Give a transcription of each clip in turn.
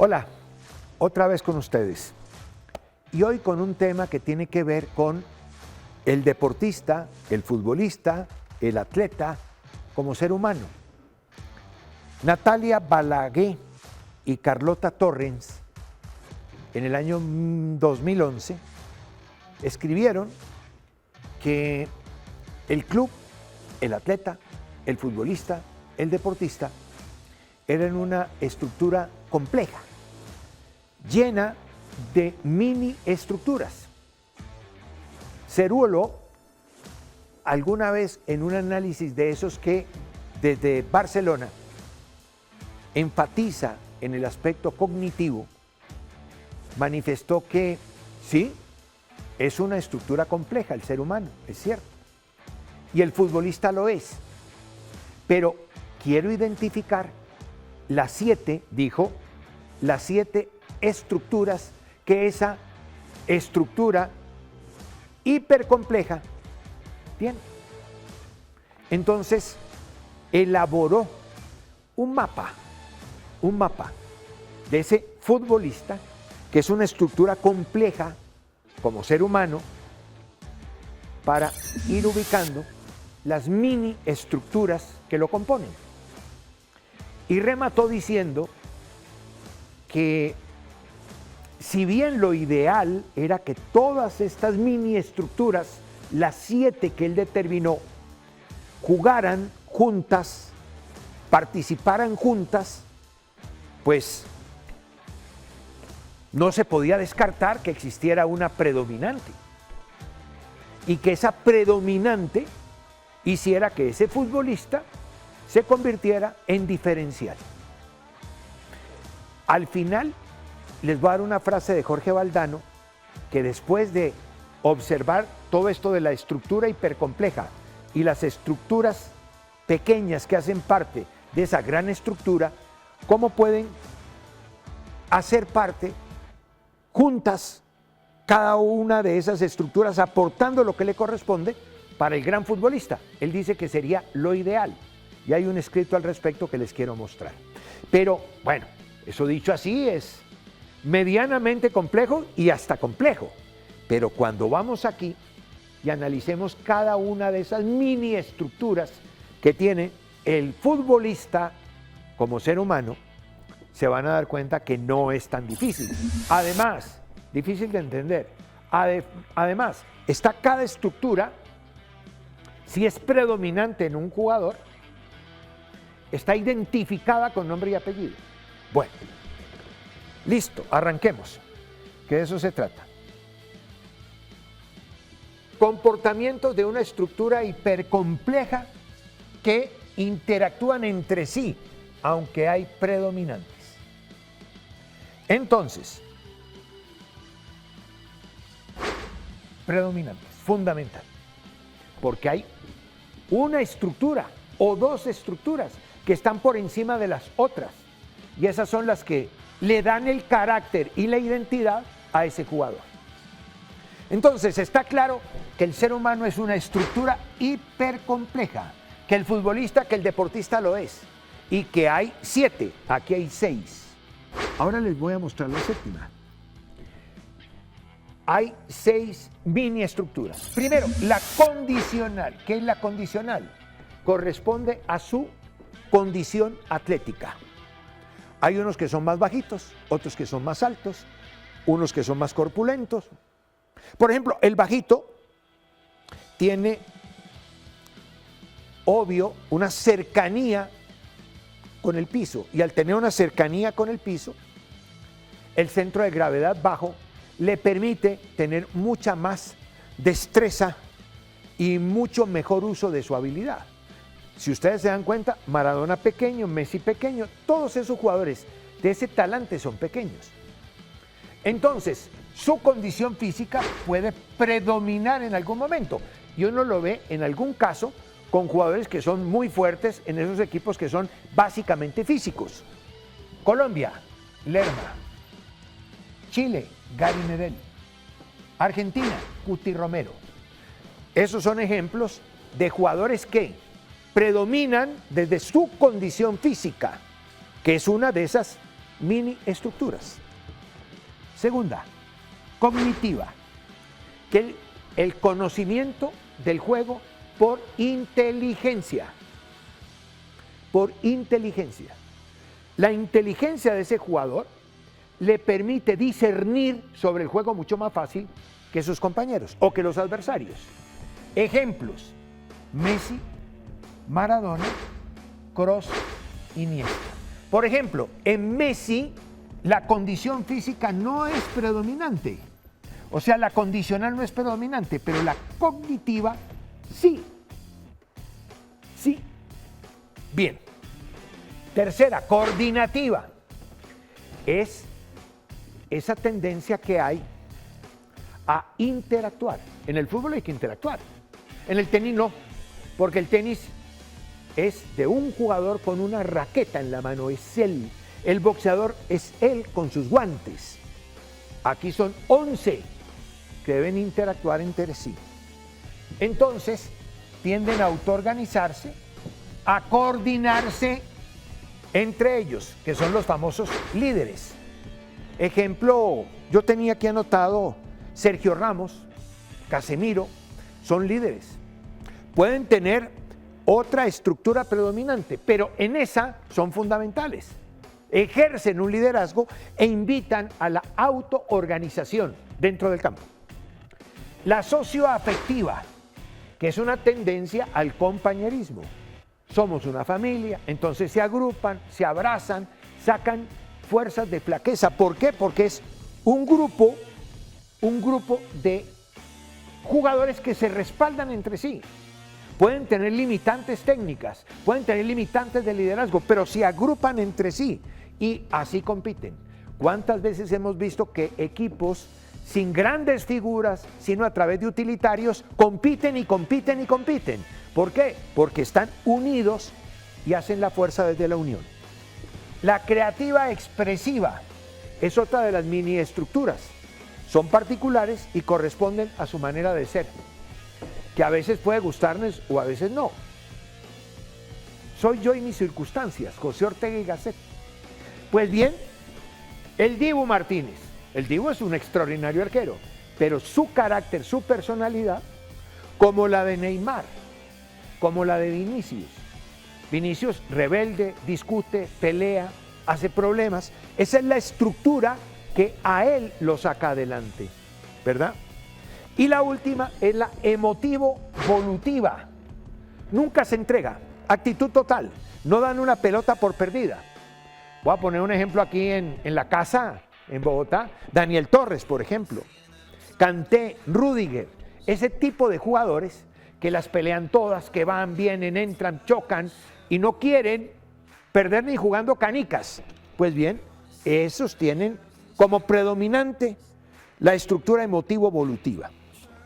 Hola, otra vez con ustedes. Y hoy con un tema que tiene que ver con el deportista, el futbolista, el atleta como ser humano. Natalia Balaguer y Carlota Torrens, en el año 2011, escribieron que el club, el atleta, el futbolista, el deportista, eran una estructura compleja, llena de mini estructuras. Cerúolo, alguna vez en un análisis de esos que desde Barcelona enfatiza en el aspecto cognitivo, manifestó que sí, es una estructura compleja el ser humano, es cierto, y el futbolista lo es, pero quiero identificar las 7, dijo, las 7 estructuras que esa estructura hipercompleja tiene. Entonces, elaboró un mapa de ese futbolista, que es una estructura compleja como ser humano, para ir ubicando las mini estructuras que lo componen. Y remató diciendo que si bien lo ideal era que todas estas mini estructuras, las 7 que él determinó, jugaran juntas, participaran juntas, pues no se podía descartar que existiera una predominante y que esa predominante hiciera que ese futbolista se convirtiera en diferencial. Al final les voy a dar una frase de Jorge Valdano, que después de observar todo esto de la estructura hipercompleja y las estructuras pequeñas que hacen parte de esa gran estructura, cómo pueden hacer parte juntas cada una de esas estructuras, aportando lo que le corresponde para el gran futbolista. Él dice que sería lo ideal, y hay un escrito al respecto que les quiero mostrar. Pero bueno, eso dicho así es medianamente complejo y hasta complejo, pero cuando vamos aquí y analicemos cada una de esas mini estructuras que tiene el futbolista como ser humano, se van a dar cuenta que no es tan difícil. Además, difícil de entender. Además, está cada estructura, si es predominante en un jugador, está identificada con nombre y apellido. Bueno, listo, arranquemos, que de eso se trata. Comportamientos de una estructura hipercompleja que interactúan entre sí, aunque hay predominantes. Entonces, predominantes, fundamental, porque hay una estructura o dos estructuras que están por encima de las otras, y esas son las que le dan el carácter y la identidad a ese jugador. Entonces, está claro que el ser humano es una estructura hipercompleja, que el futbolista, que el deportista lo es, y que hay 7, aquí hay 6. Ahora les voy a mostrar la séptima. Hay 6 mini estructuras. Primero, la condicional. ¿Qué es la condicional? Corresponde a su condición atlética. Hay unos que son más bajitos, otros que son más altos, unos que son más corpulentos. Por ejemplo, el bajito tiene, obvio, una cercanía con el piso, y al tener una cercanía con el piso, el centro de gravedad bajo le permite tener mucha más destreza y mucho mejor uso de su habilidad. Si ustedes se dan cuenta, Maradona pequeño, Messi pequeño, todos esos jugadores de ese talante son pequeños. Entonces, su condición física puede predominar en algún momento, y uno lo ve en algún caso con jugadores que son muy fuertes en esos equipos que son básicamente físicos. Colombia, Lerma. Chile, Gary Medel. Argentina, Cuti Romero. Esos son ejemplos de jugadores que predominan desde su condición física, que es una de esas mini estructuras. Segunda, cognitiva, que el conocimiento del juego por inteligencia. Por inteligencia. La inteligencia de ese jugador le permite discernir sobre el juego mucho más fácil que sus compañeros o que los adversarios. Ejemplos: Messi, Maradona, Kroos, Iniesta. Por ejemplo, en Messi la condición física no es predominante. O sea, la condicional no es predominante, pero la cognitiva sí. Sí. Bien. Tercera, coordinativa. Es esa tendencia que hay a interactuar. En el fútbol hay que interactuar. En el tenis no, porque el tenis es de un jugador con una raqueta en la mano, es él. El boxeador es él con sus guantes. Aquí son 11 que deben interactuar entre sí. Entonces, tienden a autoorganizarse, a coordinarse entre ellos, que son los famosos líderes. Ejemplo, yo tenía aquí anotado Sergio Ramos, Casemiro, son líderes. Pueden tener otra estructura predominante, pero en esa son fundamentales. Ejercen un liderazgo e invitan a la autoorganización dentro del campo. La socioafectiva, que es una tendencia al compañerismo. Somos una familia, entonces se agrupan, se abrazan, sacan fuerzas de flaqueza. ¿Por qué? Porque es un grupo de jugadores que se respaldan entre sí. Pueden tener limitantes técnicas, pueden tener limitantes de liderazgo, pero se agrupan entre sí y así compiten. ¿Cuántas veces hemos visto que equipos sin grandes figuras, sino a través de utilitarios, compiten y compiten y compiten? ¿Por qué? Porque están unidos y hacen la fuerza desde la unión. La creativa expresiva es otra de las mini estructuras. Son particulares y corresponden a su manera de ser, que a veces puede gustarnos o a veces no. Soy yo y mis circunstancias, José Ortega y Gasset. Pues bien, el Dibu Martínez. El Dibu es un extraordinario arquero, pero su carácter, su personalidad, como la de Neymar, como la de Vinicius. Vinicius rebelde, discute, pelea, hace problemas. Esa es la estructura que a él lo saca adelante, ¿verdad? Y la última es la emotivo-volutiva. Nunca se entrega, actitud total, no dan una pelota por perdida. Voy a poner un ejemplo aquí en la casa, en Bogotá, Daniel Torres, por ejemplo, Kanté, Rüdiger, ese tipo de jugadores que las pelean todas, que van, vienen, entran, chocan y no quieren perder ni jugando canicas. Pues bien, esos tienen como predominante la estructura emotivo-volutiva.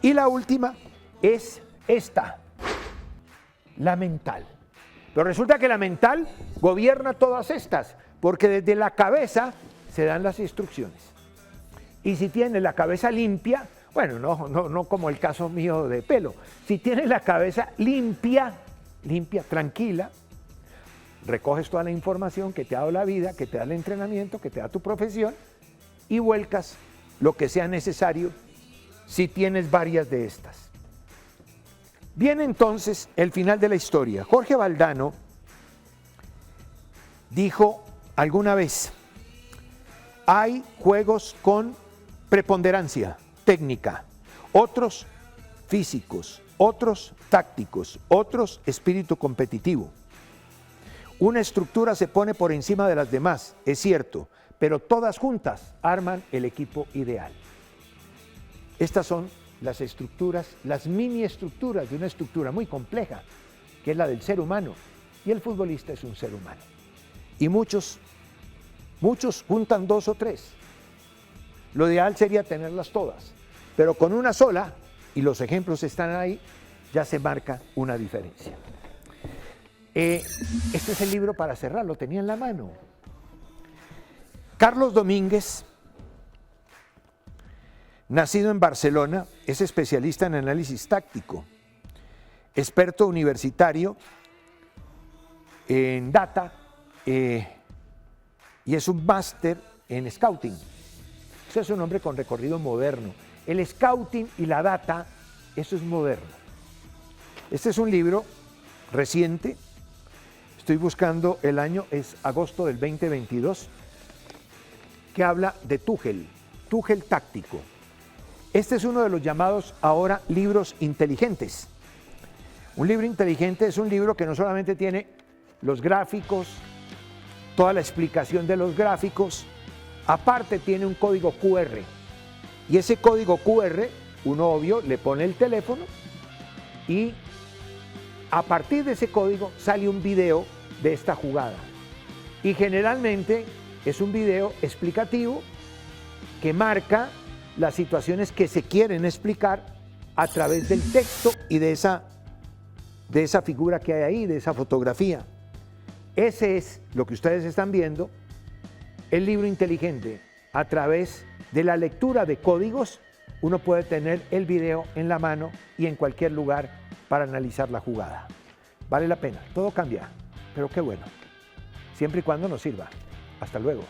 Y la última es esta, la mental. Pero resulta que la mental gobierna todas estas, porque desde la cabeza se dan las instrucciones. Y si tienes la cabeza limpia, bueno, no como el caso mío de pelo, si tienes la cabeza limpia, tranquila, recoges toda la información que te ha dado la vida, que te da el entrenamiento, que te da tu profesión y vuelcas lo que sea necesario si tienes varias de estas. Viene entonces el final de la historia. Jorge Valdano dijo alguna vez: hay juegos con preponderancia técnica, otros físicos, otros tácticos, otros espíritu competitivo. Una estructura se pone por encima de las demás, es cierto, pero todas juntas arman el equipo ideal. Estas son las estructuras, las mini estructuras de una estructura muy compleja, que es la del ser humano, y el futbolista es un ser humano. Y muchos juntan dos o tres. Lo ideal sería tenerlas todas, pero con una sola, y los ejemplos están ahí, ya se marca una diferencia. Este es el libro para cerrar, lo tenía en la mano. Carlos Domínguez, nacido en Barcelona, es especialista en análisis táctico, experto universitario en data y es un máster en scouting. Ese es un hombre con recorrido moderno. El scouting y la data, eso es moderno. Este es un libro reciente, estoy buscando el año, es agosto del 2022, que habla de Tuchel táctico. Este es uno de los llamados ahora libros inteligentes. Un libro inteligente es un libro que no solamente tiene los gráficos, toda la explicación de los gráficos, aparte tiene un código QR. Y ese código QR, uno obvio, le pone el teléfono y a partir de ese código sale un video de esta jugada. Y generalmente es un video explicativo que marca las situaciones que se quieren explicar a través del texto y de esa figura que hay ahí, de esa fotografía. Ese es lo que ustedes están viendo, el libro inteligente. A través de la lectura de códigos, uno puede tener el video en la mano y en cualquier lugar para analizar la jugada. Vale la pena, todo cambia, pero qué bueno, siempre y cuando nos sirva. Hasta luego.